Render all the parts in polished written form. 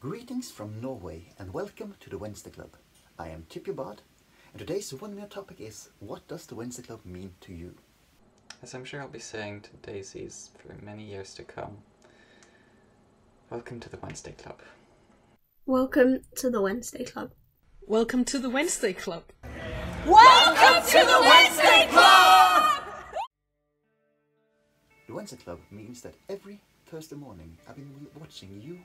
Greetings from Norway and welcome to the Wednesday Club. I am Tippi Bard and today's one-minute topic is: what does the Wednesday Club mean to you? As I'm sure I'll be saying to Daisies for many years to come, welcome to the Wednesday Club. Welcome to the Wednesday Club. Welcome to the Wednesday Club. Welcome to the Wednesday Club! The Wednesday Club means that every Thursday morning I've been watching you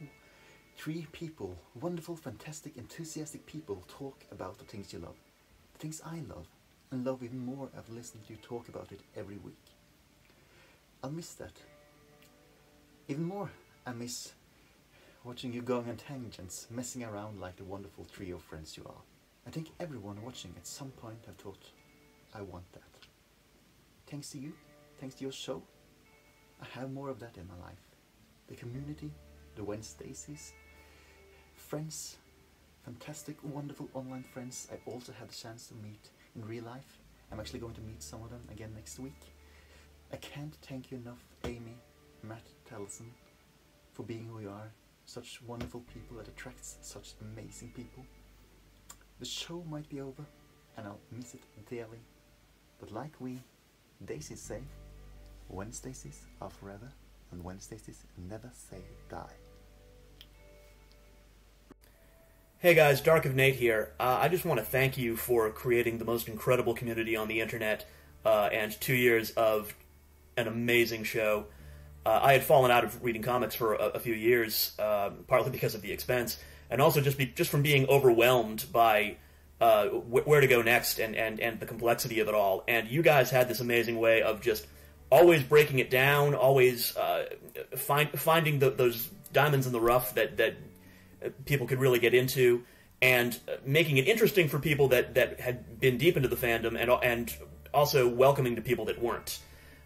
three people, wonderful, fantastic, enthusiastic people, talk about the things you love. The things I love, and love even more after listening to you talk about it every week. I'll miss that. Even more, I miss watching you going on tangents, messing around like the wonderful trio of friends you are. I think everyone watching at some point have thought, I want that. Thanks to you, thanks to your show, I have more of that in my life. The community, the Wednesdaisies, friends, fantastic, wonderful online friends I also had the chance to meet in real life. I'm actually going to meet some of them again next week. I can't thank you enough, Amy, Matt, Tellison, for being who you are. Such wonderful people that attracts such amazing people. The show might be over and I'll miss it dearly, but like we Daisies say, Wednesdaisies are forever and Wednesdaisies never say die. Hey guys, Dark of Nate here. I just want to thank you for creating the most incredible community on the internet and 2 years of an amazing show. I had fallen out of reading comics for a few years, partly because of the expense, and also just from being overwhelmed by where to go next and the complexity of it all. And you guys had this amazing way of just always breaking it down, always finding those diamonds in the rough that people could really get into, and making it interesting for people that had been deep into the fandom, and also welcoming to people that weren't.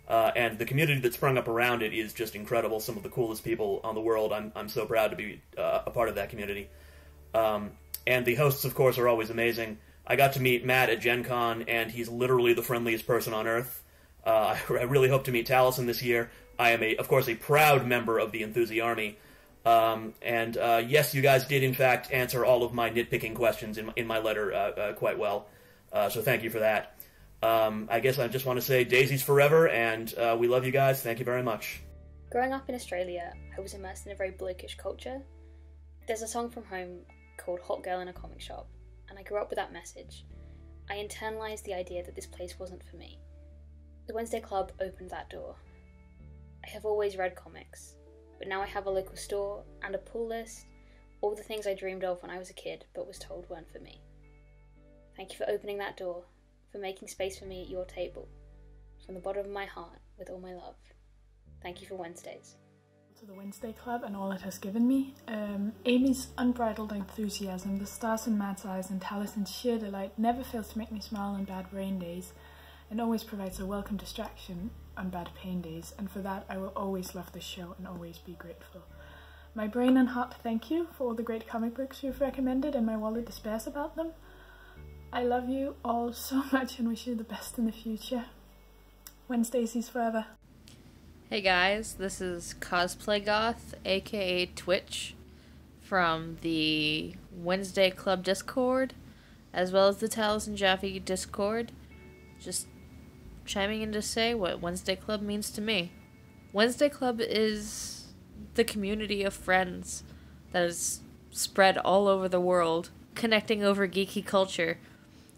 And the community that sprung up around it is just incredible. Some of the coolest people on the world. I'm so proud to be a part of that community. And the hosts, of course, are always amazing. I got to meet Matt at Gen Con, and he's literally the friendliest person on Earth. I really hope to meet Tallison this year. I am, of course, a proud member of the Enthusi Army. Yes, you guys did, in fact, answer all of my nitpicking questions in my letter quite well. So thank you for that. I guess I just want to say Daisies forever, and we love you guys. Thank you very much. Growing up in Australia, I was immersed in a very blokish culture. There's a song from home called Hot Girl in a Comic Shop, and I grew up with that message. I internalised the idea that this place wasn't for me. The Wednesday Club opened that door. I have always read comics, but now I have a local store and a pull list, all the things I dreamed of when I was a kid but was told weren't for me. Thank you for opening that door, for making space for me at your table. From the bottom of my heart, with all my love. Thank you for Wednesdays. To the Wednesday Club and all it has given me. Amy's unbridled enthusiasm, the stars in Matt's eyes, and Tallison's sheer delight never fails to make me smile on bad brain days, and always provides a welcome distraction on bad pain days, and for that I will always love this show and always be grateful. My brain and heart thank you for all the great comic books you've recommended, and my wallet despairs about them. I love you all so much and wish you the best in the future. Wednesdaisies forever. Hey guys, this is Cosplay Goth, aka Twitch, from the Wednesday Club Discord, as well as the Talis and Jaffe Discord. Just chiming in to say what Wednesday Club means to me. Wednesday Club is the community of friends that is spread all over the world, connecting over geeky culture,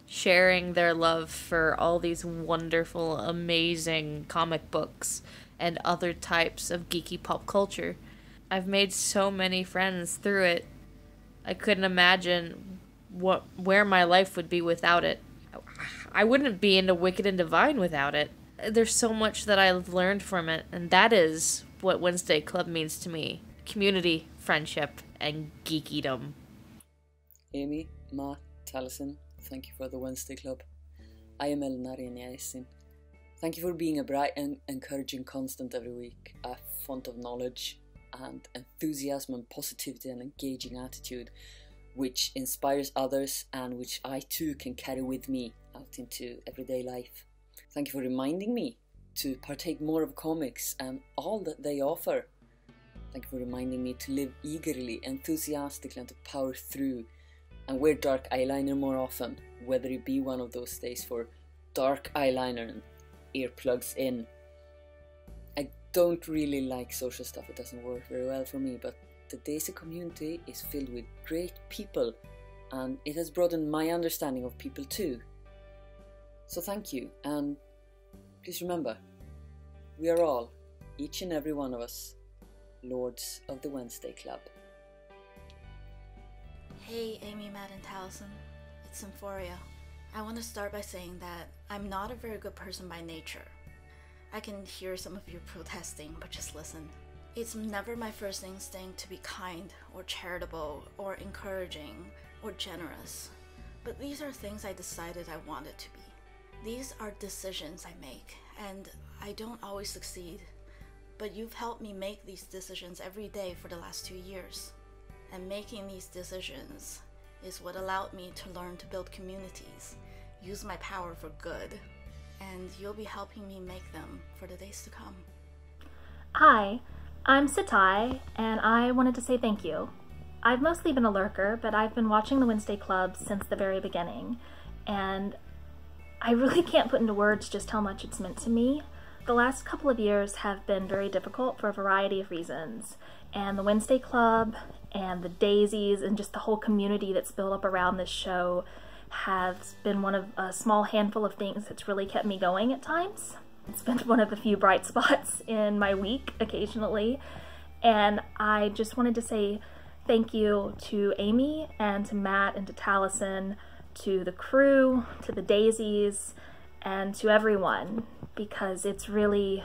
sharing their love for all these wonderful, amazing comic books and other types of geeky pop culture. I've made so many friends through it. I couldn't imagine where my life would be without it. I wouldn't be into Wicked and Divine without it. There's so much that I've learned from it, and that is what Wednesday Club means to me. Community, friendship, and geekydom. Amy, Matt, Tallison, thank you for the Wednesday Club. I am Elinari Nyasin. Thank you for being a bright and encouraging constant every week, a font of knowledge and enthusiasm and positivity and engaging attitude, which inspires others and which I too can carry with me out into everyday life. Thank you for reminding me to partake more of comics and all that they offer. Thank you for reminding me to live eagerly, enthusiastically, and to power through and wear dark eyeliner more often, whether it be one of those days for dark eyeliner and earplugs in. I don't really like social stuff, it doesn't work very well for me, but the Daisy community is filled with great people and it has broadened my understanding of people too. So thank you, and please remember, we are all, each and every one of us, Lords of the Wednesday Club. Hey Amy, Matt and Taliesin, it's Symphoria. I want to start by saying that I'm not a very good person by nature. I can hear some of you protesting, but just listen. It's never my first instinct to be kind or charitable or encouraging or generous, but these are things I decided I wanted to be. These are decisions I make, and I don't always succeed, but you've helped me make these decisions every day for the last 2 years. And making these decisions is what allowed me to learn to build communities, use my power for good, and you'll be helping me make them for the days to come. Hi, I'm Satai, and I wanted to say thank you. I've mostly been a lurker, but I've been watching the Wednesday Club since the very beginning, and I really can't put into words just how much it's meant to me. The last couple of years have been very difficult for a variety of reasons, and the Wednesday Club and the Daisies and just the whole community that's built up around this show has been one of a small handful of things that's really kept me going at times. It's been one of the few bright spots in my week occasionally, and I just wanted to say thank you to Amy and to Matt and to Taliesin, to the crew, to the Daisies, and to everyone, because it's really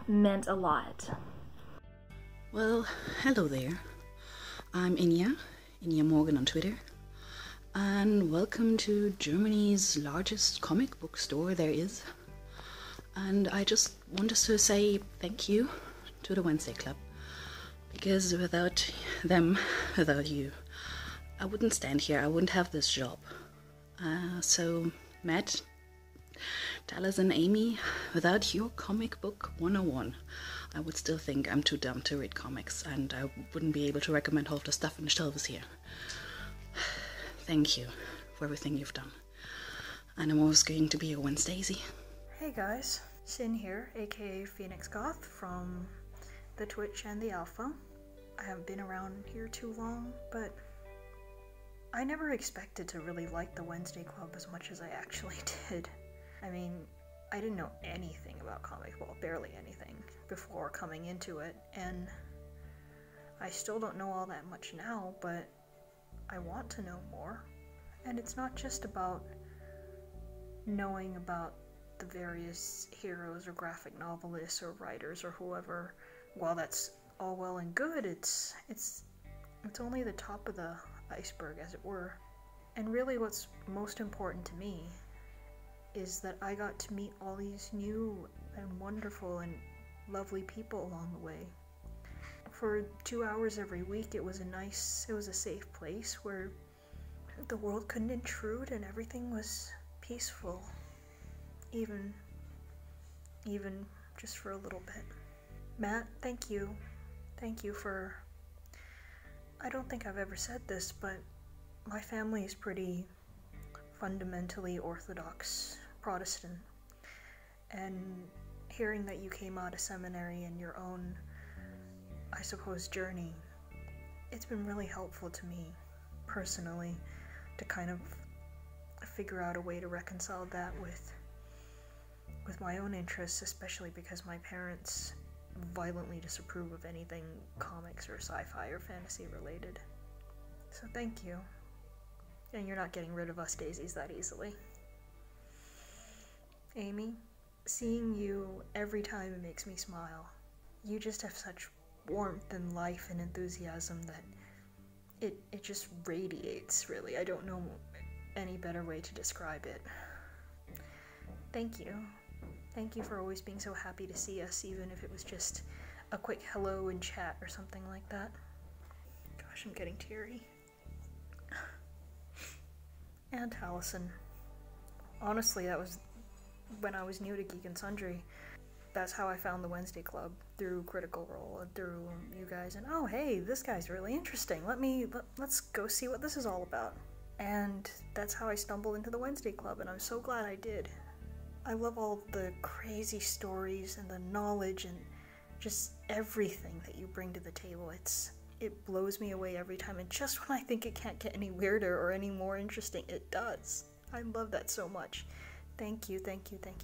meant a lot. Well, hello there. I'm Inya Morgan on Twitter, and welcome to Germany's largest comic book store there is. And I just wanted to say thank you to the Wednesday Club, because without them, without you, I wouldn't stand here, I wouldn't have this job. So Matt, Taliesin, Amy, without your comic book 101, I would still think I'm too dumb to read comics, and I wouldn't be able to recommend half the stuff on the shelves here. Thank you for everything you've done. And I'm always going to be a Wednesdaisy. Hey guys, Sin here, aka Phoenix Goth from the Twitch and the Alpha. I haven't been around here too long, but I never expected to really like the Wednesday Club as much as I actually did. I mean, I didn't know anything about comics, well, barely anything, before coming into it, and I still don't know all that much now, but I want to know more. And it's not just about knowing about the various heroes or graphic novelists or writers or whoever. While that's all well and good, it's only the top of the iceberg, as it were. And really what's most important to me is that I got to meet all these new and wonderful and lovely people along the way. For 2 hours every week, it was a safe place where the world couldn't intrude and everything was peaceful. Even just for a little bit. Matt, thank you. Thank you for... I don't think I've ever said this, but my family is pretty fundamentally Orthodox Protestant, and hearing that you came out of seminary in your own, I suppose, journey, it's been really helpful to me personally to kind of figure out a way to reconcile that with my own interests, especially because my parents violently disapprove of anything comics or sci-fi or fantasy related. So thank you. And you're not getting rid of us daisies that easily. Amy, seeing you every time it makes me smile. You just have such warmth and life and enthusiasm that it just radiates, really. I don't know any better way to describe it. Thank you. Thank you for always being so happy to see us, even if it was just a quick hello in chat or something like that. Gosh, I'm getting teary. And Taliesin. Honestly, that was when I was new to Geek and Sundry. that's how I found the Wednesday Club, through Critical Role and through you guys, and oh hey, this guy's really interesting. Let's go see what this is all about. And that's how I stumbled into the Wednesday Club, and I'm so glad I did. I love all the crazy stories and the knowledge and just everything that you bring to the table. It blows me away every time, and just when I think it can't get any weirder or any more interesting, it does. I love that so much. Thank you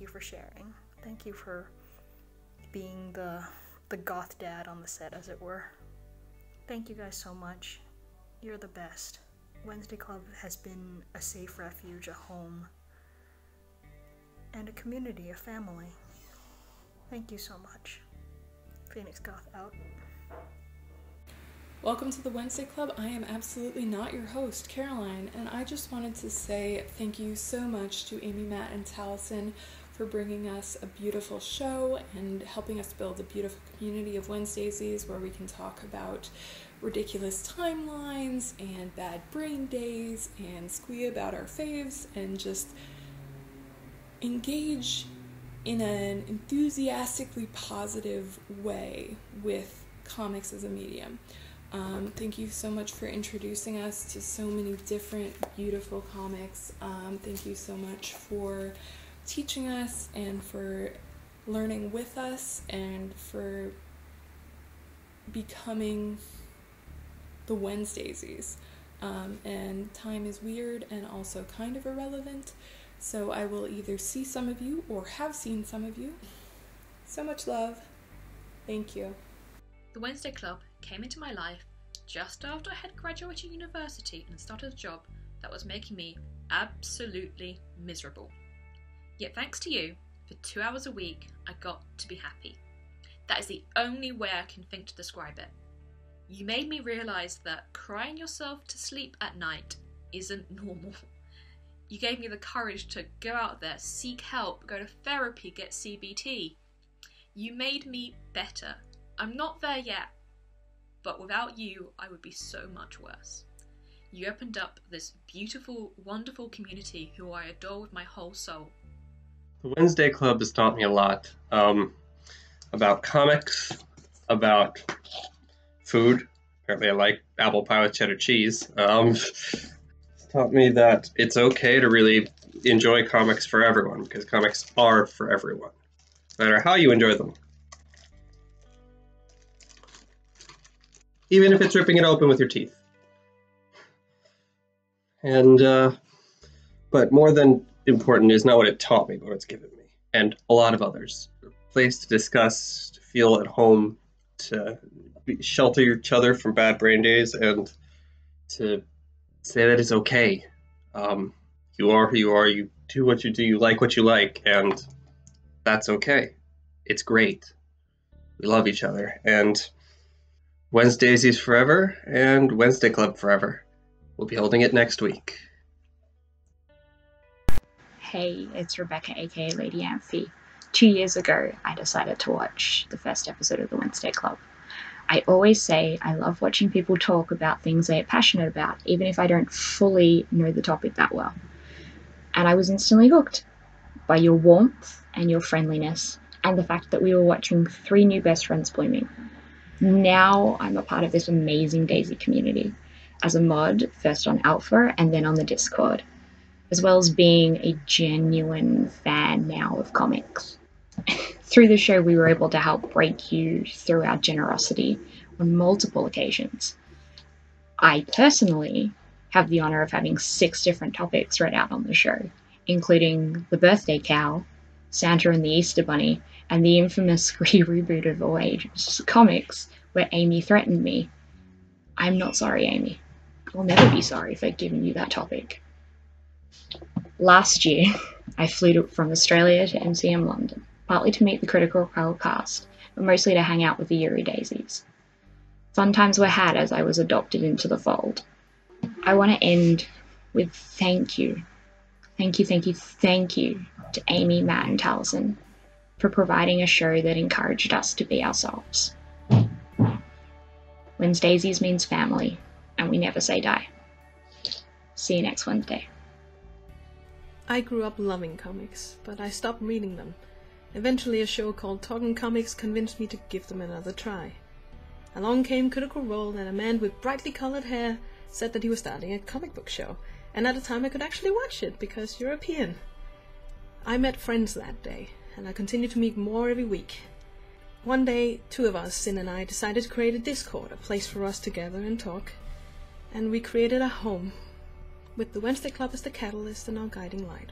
for sharing. Thank you for being the goth dad on the set, as it were. Thank you guys so much. You're the best. Wednesday Club has been a safe refuge, a home, and a community, a family. Thank you so much. Phoenix Goth out. Welcome to the Wednesday Club. I am absolutely not your host, Caroline, and I just wanted to say thank you so much to Amy, Matt, and Taliesin for bringing us a beautiful show and helping us build a beautiful community of Wednesdaisies where we can talk about ridiculous timelines and bad brain days and squee about our faves and just engage in an enthusiastically positive way with comics as a medium. Thank you so much for introducing us to so many different beautiful comics. Thank you so much for teaching us and for learning with us and for becoming the Wednesdaisies. And time is weird and also kind of irrelevant, so I will either see some of you or have seen some of you. So much love. Thank you. The Wednesday Club came into my life just after I had graduated university and started a job that was making me absolutely miserable. Yet thanks to you, for 2 hours a week, I got to be happy. That is the only way I can think to describe it. You made me realise that crying yourself to sleep at night isn't normal. You gave me the courage to go out there, seek help, go to therapy, get CBT. You made me better. I'm not there yet, but without you, I would be so much worse. You opened up this beautiful, wonderful community who I adore with my whole soul. The Wednesday Club has taught me a lot about comics, about food. Apparently I like apple pie with cheddar cheese. It's taught me that it's okay to really enjoy comics for everyone, because comics are for everyone, no matter how you enjoy them. Even if it's ripping it open with your teeth. And, but more than important is not what it taught me, but what it's given me. And a lot of others. A place to discuss, to feel at home, to shelter each other from bad brain days, and to say that it's okay. You are who you are, you do what you do, you like what you like, and that's okay. It's great. We love each other. And Wednesdaisies forever, and Wednesday Club forever. We'll be holding it next week. Hey, it's Rebecca, aka Lady Amphi. 2 years ago, I decided to watch the first episode of the Wednesday Club. I always say I love watching people talk about things they are passionate about, even if I don't fully know the topic that well. And I was instantly hooked by your warmth and your friendliness, and the fact that we were watching 3 new best friends blooming. Now I'm a part of this amazing Daisy community, as a mod, first on Alpha and then on the Discord, as well as being a genuine fan now of comics. Through the show, we were able to help break you through our generosity on multiple occasions. I personally have the honour of having 6 different topics read out on the show, including the birthday cow, Santa and the Easter Bunny, and the infamous reboot of All Ages comics, where Amy threatened me. I'm not sorry, Amy. I'll never be sorry for giving you that topic. Last year, I flew from Australia to MCM London, partly to meet the Critical Role cast, but mostly to hang out with the Daisies. Fun times were had as I was adopted into the fold. I want to end with thank you. Thank you to Amy, Matt, and Taliesin for providing a show that encouraged us to be ourselves. Wednesdaisies means family, and we never say die. See you next Wednesday. I grew up loving comics, but I stopped reading them. Eventually a show called Talking Comics convinced me to give them another try. Along came Critical Role, and a man with brightly colored hair said that he was starting a comic book show, and at the time I could actually watch it because European. I met friends that day, and I continued to meet more every week. One day, two of us, Sin and I, decided to create a Discord, a place for us to gather and talk, and we created a home, with the Wednesday Club as the catalyst and our guiding light.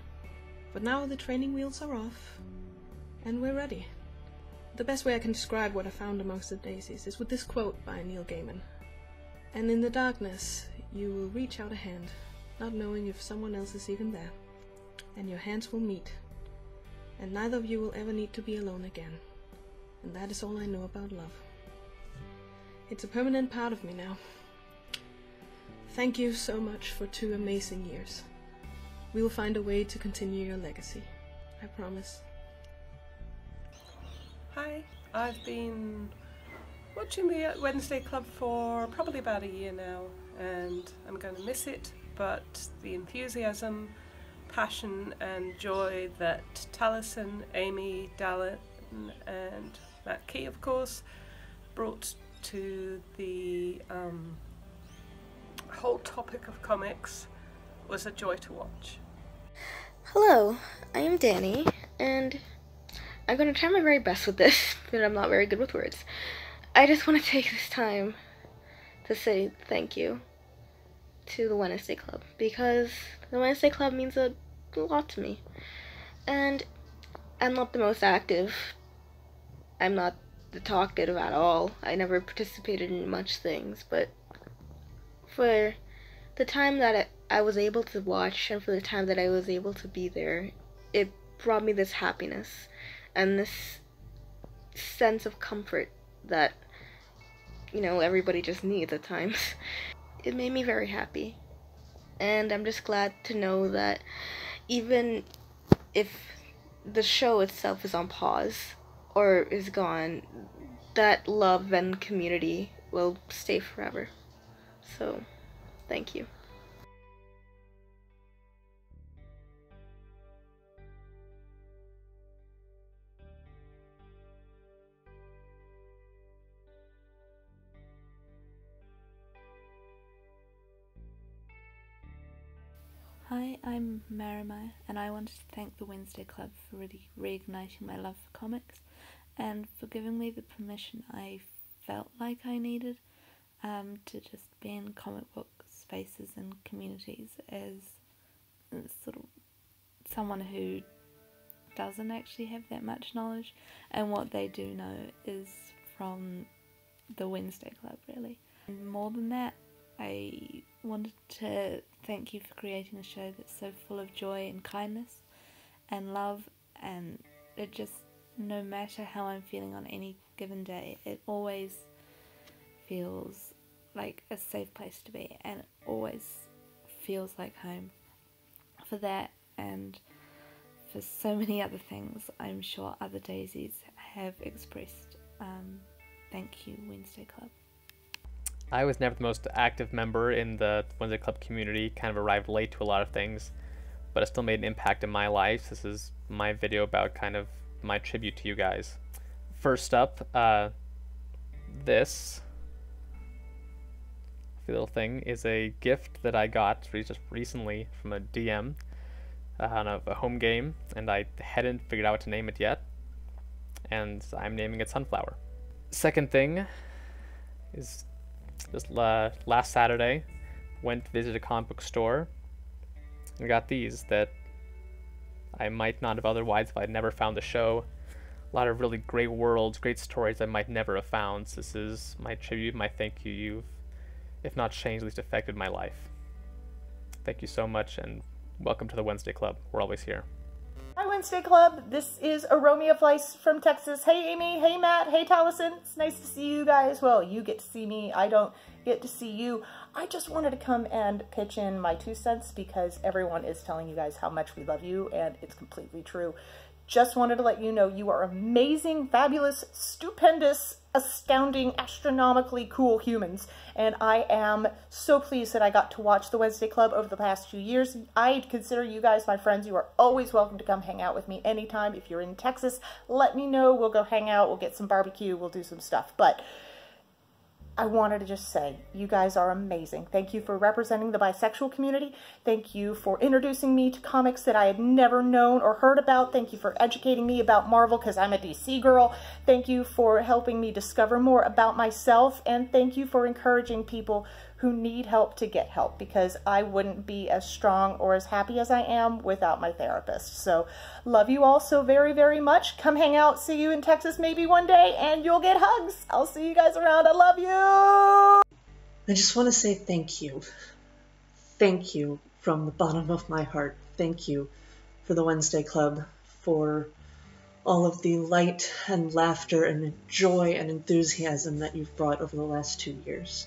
But now the training wheels are off, and we're ready. The best way I can describe what I found amongst the daisies is with this quote by Neil Gaiman. "And in the darkness, you will reach out a hand, not knowing if someone else is even there. And your hands will meet, and neither of you will ever need to be alone again. And that is all I know about love. It's a permanent part of me now. Thank you so much for 2 amazing years. We will find a way to continue your legacy. I promise." Hi, I've been watching the Wednesday Club for probably about a year now, and I'm going to miss it, but the enthusiasm, passion and joy that Taliesin, Amy, Dallin and Matt Key, of course, brought to the whole topic of comics was a joy to watch. Hello, I am Danny, and I'm going to try my very best with this, but I'm not very good with words. I just want to take this time to say thank you to the Wednesday Club, because the Wednesday Club means a lot to me. And I'm not the most active. I'm not the talkative at all. I never participated in much things, but for the time that I was able to watch and for the time that I was able to be there, it brought me this happiness and this sense of comfort that, you know, everybody just needs at times. It made me very happy, and I'm just glad to know that even if the show itself is on pause or is gone, that love and community will stay forever. So, thank you. Hi, I'm Marima, and I wanted to thank the Wednesday Club for really reigniting my love for comics and for giving me the permission I felt like I needed to just be in comic book spaces and communities as sort of someone who doesn't actually have that much knowledge, and what they do know is from the Wednesday Club, really. And more than that, I wanted to thank you for creating a show that's so full of joy and kindness and love, and it just, no matter how I'm feeling on any given day, it always feels like a safe place to be, and it always feels like home. For that and for so many other things I'm sure other daisies have expressed. Thank you, Wednesday Club. I was never the most active member in the Wednesday Club community, kind of arrived late to a lot of things, but it still made an impact in my life. This is my video about kind of my tribute to you guys. First up, this little thing is a gift that I got just recently from a DM on a home game, and I hadn't figured out what to name it yet, and I'm naming it Sunflower. Second thing is just last Saturday, went to visit a comic book store and got these that I might not have otherwise if I'd never found the show. A lot of really great worlds, great stories I might never have found. So this is my tribute, my thank you. You've, if not changed, at least affected my life. Thank you so much, and welcome to the Wednesday Club. We're always here. Hi Wednesday Club, this is Aromia Fleiss from Texas. Hey Amy, hey Matt, hey Taliesin. It's nice to see you guys. Well, you get to see me, I don't get to see you. I just wanted to come and pitch in my 2 cents because everyone is telling you guys how much we love you, and it's completely true. Just wanted to let you know you are amazing, fabulous, stupendous, astounding, astronomically cool humans. And I am so pleased that I got to watch the Wednesday Club over the past 2 years. I consider you guys my friends. You are always welcome to come hang out with me anytime. If you're in Texas, let me know. We'll go hang out. We'll get some barbecue. We'll do some stuff. But I wanted to just say, you guys are amazing. Thank you for representing the bisexual community. Thank you for introducing me to comics that I had never known or heard about. Thank you for educating me about Marvel because I'm a DC girl. Thank you for helping me discover more about myself. And thank you for encouraging people who need help to get help, because I wouldn't be as strong or as happy as I am without my therapist. So love you all so very, very much. Come hang out. See you in Texas maybe one day and you'll get hugs. I'll see you guys around. I love you. I just want to say thank you. Thank you from the bottom of my heart. Thank you for the Wednesday Club, for all of the light and laughter and joy and enthusiasm that you've brought over the last 2 years.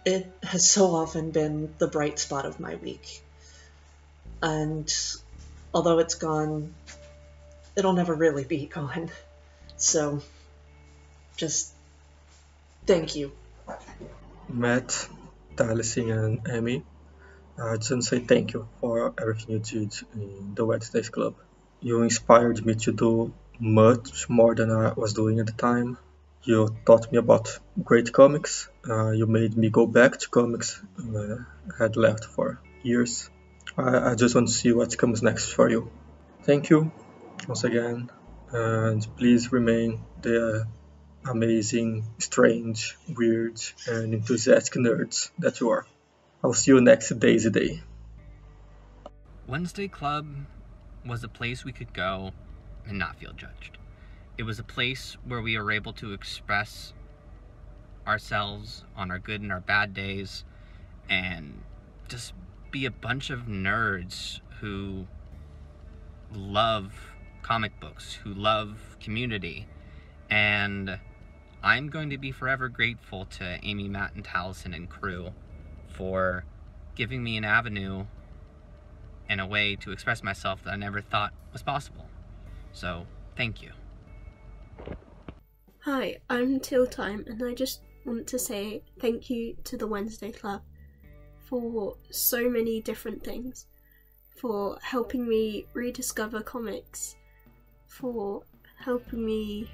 It has so often been the bright spot of my week. And although it's gone, it'll never really be gone. So, just thank you. Matt, Taliesin, and Amy, I just want to say thank you for everything you did in the Wednesdays Club. You inspired me to do much more than I was doing at the time. You taught me about great comics. You made me go back to comics I had left for years. I just want to see what comes next for you. Thank you once again, and please remain the amazing, strange, weird, and enthusiastic nerds that you are. I'll see you next Daisy Day. Wednesday Club was a place we could go and not feel judged. It was a place where we were able to express ourselves on our good and our bad days and just be a bunch of nerds who love comic books, who love community. And I'm going to be forever grateful to Amy, Matt, and Taliesin and crew for giving me an avenue and a way to express myself that I never thought was possible. So, thank you. Hi, I'm Teal Time, and I just want to say thank you to the Wednesday Club for so many different things, for helping me rediscover comics, for helping me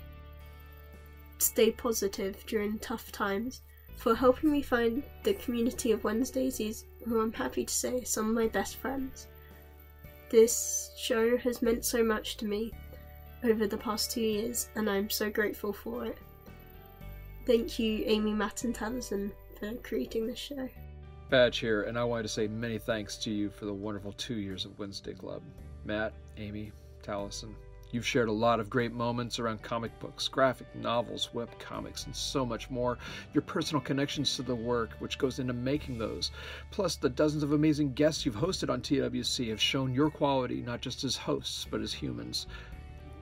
stay positive during tough times, for helping me find the community of Wednesdaisies, who I'm happy to say are some of my best friends. This show has meant so much to me over the past 2 years, and I'm so grateful for it. Thank you, Amy, Matt, and Taliesin, for creating this show. Badge here, and I wanted to say many thanks to you for the wonderful 2 years of Wednesday Club. Matt, Amy, Taliesin, you've shared a lot of great moments around comic books, graphic novels, webcomics, and so much more. Your personal connections to the work, which goes into making those, plus the dozens of amazing guests you've hosted on TWC have shown your quality not just as hosts, but as humans.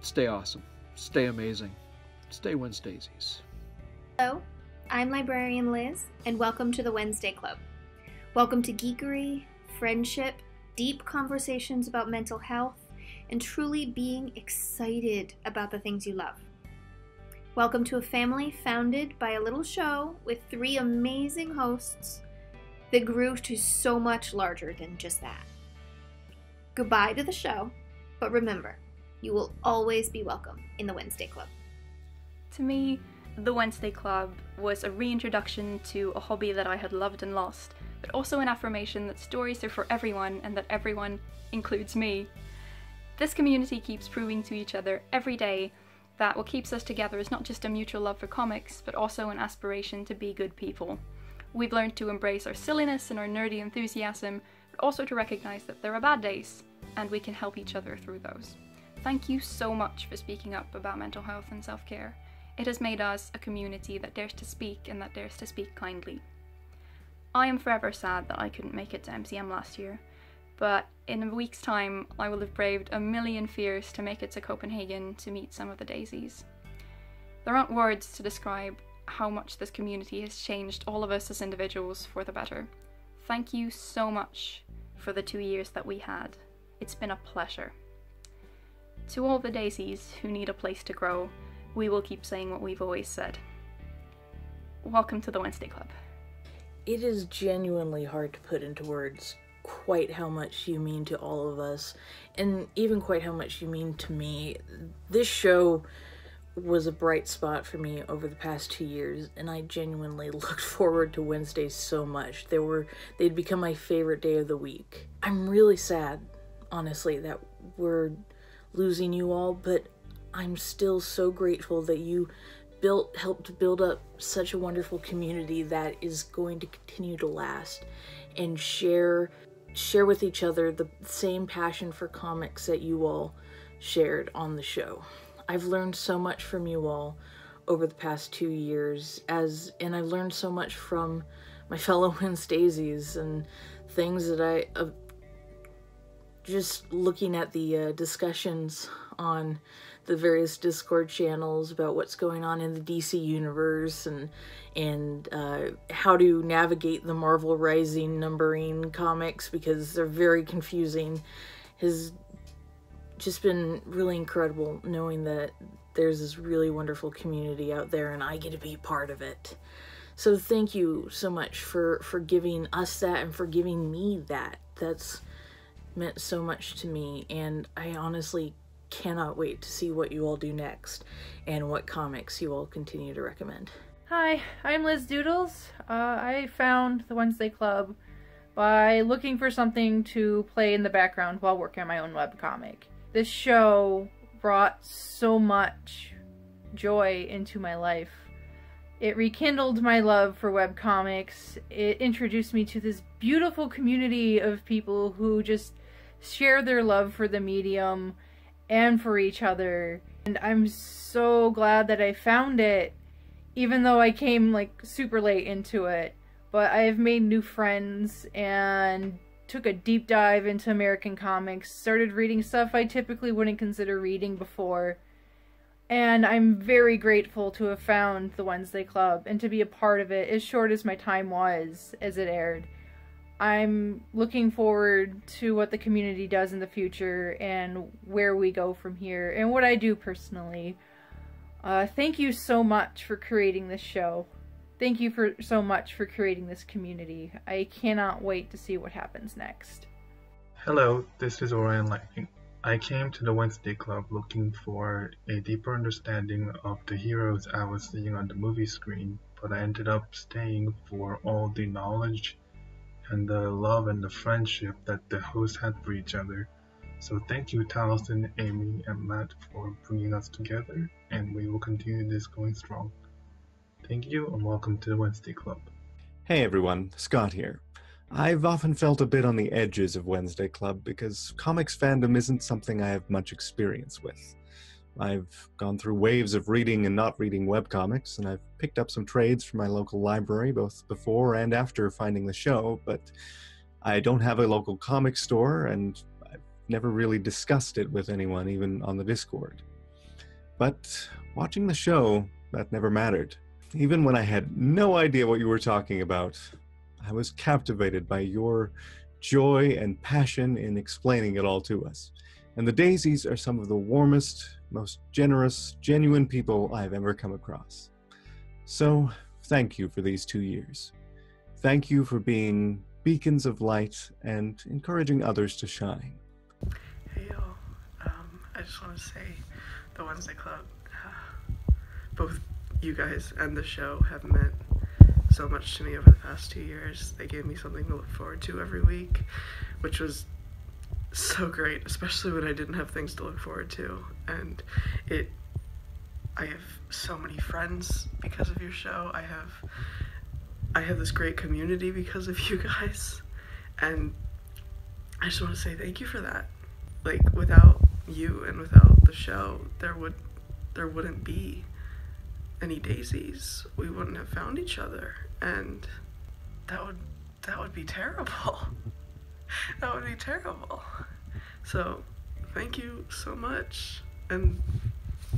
Stay awesome. Stay amazing. Stay Wednesdaisies. Hello, I'm Librarian Liz, and welcome to the Wednesday Club. Welcome to geekery, friendship, deep conversations about mental health, and truly being excited about the things you love. Welcome to a family founded by a little show with 3 amazing hosts that grew to so much larger than just that. Goodbye to the show, but remember, you will always be welcome in the Wednesday Club. To me, the Wednesday Club was a reintroduction to a hobby that I had loved and lost, but also an affirmation that stories are for everyone and that everyone includes me. This community keeps proving to each other every day that what keeps us together is not just a mutual love for comics, but also an aspiration to be good people. We've learned to embrace our silliness and our nerdy enthusiasm, but also to recognize that there are bad days, and we can help each other through those. Thank you so much for speaking up about mental health and self-care. It has made us a community that dares to speak and that dares to speak kindly. I am forever sad that I couldn't make it to MCM last year, but in a week's time I will have braved a million fears to make it to Copenhagen to meet some of the daisies. There aren't words to describe how much this community has changed all of us as individuals for the better. Thank you so much for the 2 years that we had. It's been a pleasure. To all the daisies who need a place to grow, we will keep saying what we've always said. Welcome to the Wednesday Club. It is genuinely hard to put into words quite how much you mean to all of us, and even quite how much you mean to me. This show was a bright spot for me over the past 2 years, and I genuinely looked forward to Wednesdays so much. They'd become my favorite day of the week. I'm really sad, honestly, that we're losing you all, but I'm still so grateful that you helped build up such a wonderful community that is going to continue to last and share with each other the same passion for comics that you all shared on the show. I've learned so much from you all over the past 2 years, and I've learned so much from my fellow Wednesdaisies and things that just looking at the discussions on the various Discord channels about what's going on in the DC universe and how to navigate the Marvel Rising numbering comics, because they're very confusing, has just been really incredible knowing that there's this really wonderful community out there and I get to be part of it. So thank you so much for giving us that and for giving me that. That's meant so much to me, and I honestly cannot wait to see what you all do next and what comics you all continue to recommend. Hi, I'm Liz Doodles. I found the Wednesday Club by looking for something to play in the background while working on my own webcomic. This show brought so much joy into my life. It rekindled my love for webcomics. It introduced me to this beautiful community of people who just share their love for the medium and for each other. And I'm so glad that I found it, even though I came like super late into it. But I have made new friends and took a deep dive into American comics, started reading stuff I typically wouldn't consider reading before. And I'm very grateful to have found the Wednesday Club and to be a part of it, as short as my time was as it aired. I'm looking forward to what the community does in the future and where we go from here and what I do personally. Thank you so much for creating this show. Thank you so much for creating this community. I cannot wait to see what happens next. Hello, this is Orion Lightning. I came to the Wednesday Club looking for a deeper understanding of the heroes I was seeing on the movie screen, but I ended up staying for all the knowledge and the love and the friendship that the hosts had for each other. So thank you, Taliesin, Amy, and Matt for bringing us together, and we will continue this going strong. Thank you, and welcome to the Wednesday Club. Hey everyone, Scott here. I've often felt a bit on the edges of Wednesday Club because comics fandom isn't something I have much experience with. I've gone through waves of reading and not reading webcomics, and I've picked up some trades from my local library both before and after finding the show, but I don't have a local comic store, and I've never really discussed it with anyone, even on the Discord. But watching the show, that never mattered. Even when I had no idea what you were talking about, I was captivated by your joy and passion in explaining it all to us. And the Daisies are some of the warmest, most generous, genuine people I've ever come across. So, thank you for these 2 years. Thank you for being beacons of light and encouraging others to shine. Hey y'all, I just want to say the Wednesday Club, both you guys and the show have meant so much to me over the past 2 years. They gave me something to look forward to every week, which was so great, especially when I didn't have things to look forward to. And I have so many friends because of your show. I have this great community because of you guys, and I just want to say thank you for that. Like, without you and without the show, there wouldn't be any Daisies. We wouldn't have found each other, and that would be terrible. That would be terrible. So, thank you so much, and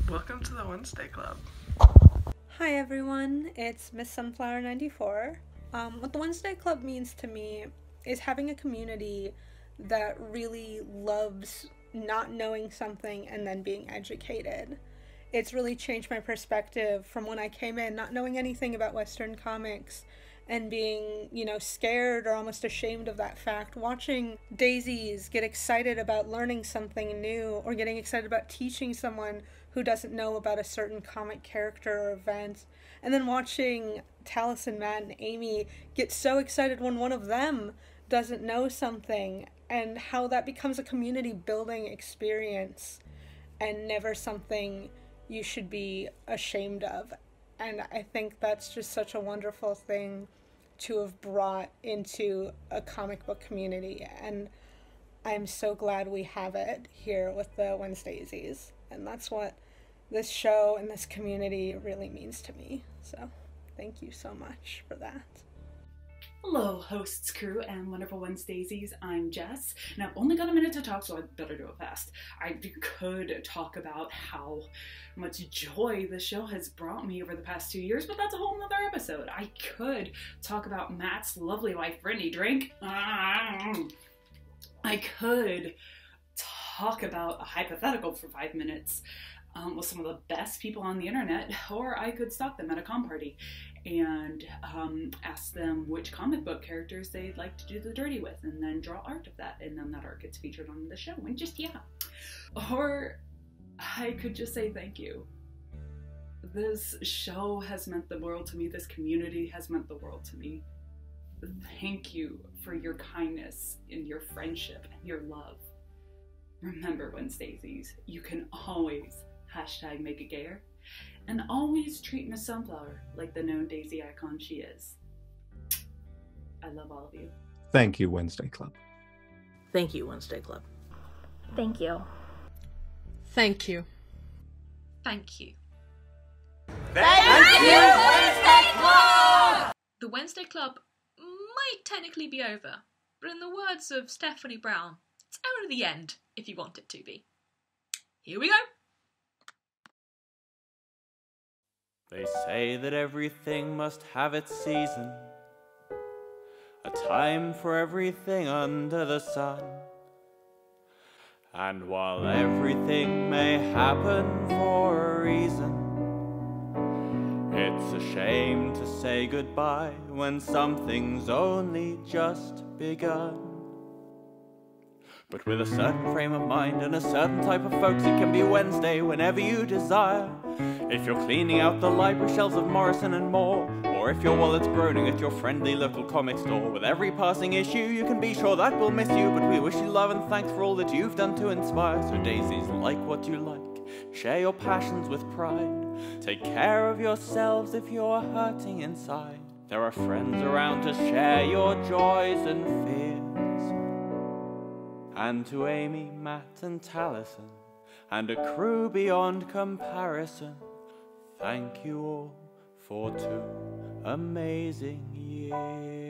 welcome to the Wednesday Club. Hi everyone, it's Miss Sunflower 94. What the Wednesday Club means to me is having a community that really loves not knowing something and then being educated. it's really changed my perspective from when I came in, not knowing anything about Western comics and being, you know, scared or almost ashamed of that fact. Watching Daisies get excited about learning something new or getting excited about teaching someone who doesn't know about a certain comic character or event. And then watching Taliesin, Matt, and Amy get so excited when one of them doesn't know something, and how that becomes a community building experience and never something you should be ashamed of. And I think that's just such a wonderful thing to have brought into a comic book community. And I'm so glad we have it here with the Wednesdaisies. And that's what this show and this community really means to me. So thank you so much for that. Hello, hosts, crew, and wonderful Wednesdaisies. I'm Jess, and I've only got a minute to talk, so I'd better do it fast. I could talk about how much joy the show has brought me over the past 2 years, but that's a whole nother episode. I could talk about Matt's lovely wife, Brittany. Drink. I could talk about a hypothetical for 5 minutes with some of the best people on the internet, or I could stalk them at a con party and ask them which comic book characters they'd like to do the dirty with, and then draw art of that, and then that art gets featured on the show, and just, yeah. Or I could just say thank you. This show has meant the world to me. This community has meant the world to me. Thank you for your kindness and your friendship and your love. Remember, Wednesdaisies, you can always #make it gayer, and always treat Miss Sunflower like the known Daisy icon she is. I love all of you. Thank you, Wednesday Club. Thank you, Wednesday Club. Thank you. Thank you. Thank you. Thank you, Wednesday Club! The Wednesday Club might technically be over, but in the words of Stephanie Brown, it's only the end if you want it to be. Here we go. They say that everything must have its season, a time for everything under the sun. And while everything may happen for a reason, it's a shame to say goodbye when something's only just begun. But with a certain frame of mind and a certain type of folks, it can be Wednesday whenever you desire. If you're cleaning out the library shelves of Morrison and Moore, or if your wallet's groaning at your friendly local comic store, with every passing issue you can be sure that we'll miss you, but we wish you love and thanks for all that you've done to inspire. So Daisies, like what you like, share your passions with pride, take care of yourselves if you're hurting inside. There are friends around to share your joys and fears. And to Amy, Matt and Taliesin, and a crew beyond comparison, thank you all for 2 amazing years.